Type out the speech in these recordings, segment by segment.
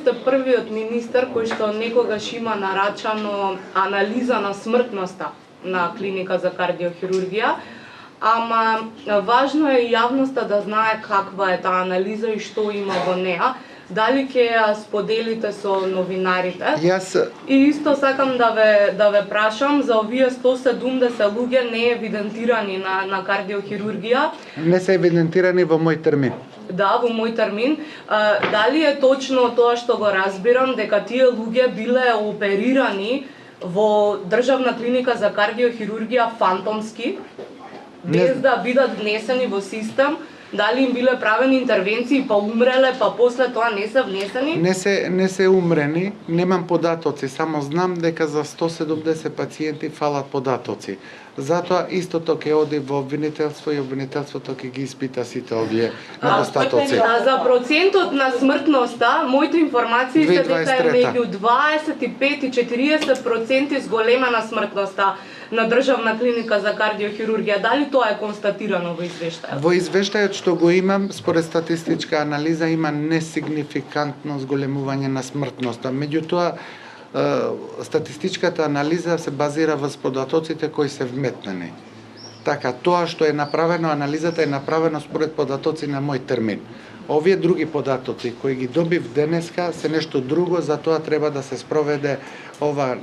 сте првиот министер кој што некогаш има нарачано анализа на смртноста на клиника за кардиохирургија, ама важно е јавноста да знае каква е таа анализа и што има во неа. Дали ќе ја споделите со новинарите? И исто сакам да ве прашам за овие 170 луѓе не евидентирани на кардиохирургија. Не се евидентирани во мој термин. Да, во мој термин. Дали е точно тоа што го разбирам, дека тие луѓе биле оперирани во Државна клиника за кардиохирургија фантомски, без да бидат внесени во систем? Дали им биле правени интервенции, па умреле, па после тоа не се внесени? Не се умрени, немам податоци, само знам дека за 170 пациенти фалат податоци. Затоа истото ќе оди во обвинителство и обвинителството ќе ги испита сите овие недостатоци. За процентот на смртноста, моите информации се дека е меѓу 25 и 40% зголемена смртноста на Државна клиника за кардиохирургија. Дали тоа е констатирано во извештајот? Во извештајот што го имам, според статистичка анализа, има несигнификантно зголемување на смртноста. Меѓутоа, статистичката анализа се базира во податоците кои се вметнени. Така, тоа што е направено, анализата е направено според податоци на мој термин. Овие други податоци кои ги добив денеска се нешто друго, затоа треба да се спроведе ова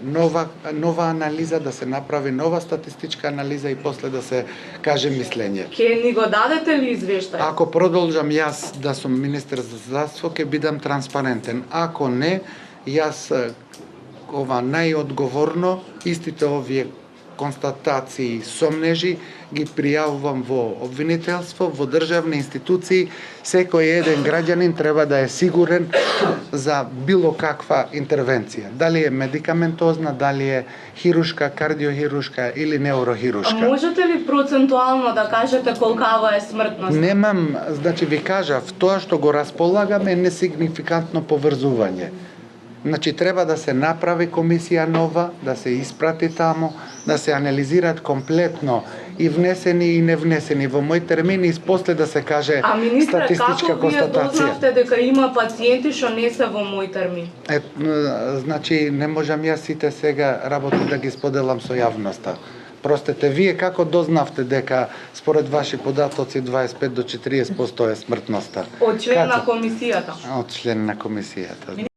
нова анализа, да се направи нова статистичка анализа и после да се каже мислење. Ке ни го дадете ли извештај? Ако продолжам јас да сум министер за здравство, ќе бидам транспарентен. Ако не, јас најодговорно истите овие констатации, сомнежи ги пријавувам во обвинителство, во државни институции. Секој еден граѓанин треба да е сигурен за било каква интервенција. Дали е медикаментозна, дали е хирушка, кардиохирушка или неурохирушка. А можете ли процентуално да кажете колкава е смртност? Немам, значи ви кажав, тоа што го располагам е несигнификантно поврзување. Значи, треба да се направи комисија нова, да се испрати тамо, да се анализираат комплетно и внесени и не внесени во мој термин и после да се каже статистичка констатација. Како вие дознавте дека има пациенти што не се во мој термин? Значи, не можам јас сите сега работи да ги споделам со јавноста. Простете, вие како дознавте дека според ваши податоци 25 до 40% е смртноста? Од член на комисијата. Од член на комисијата.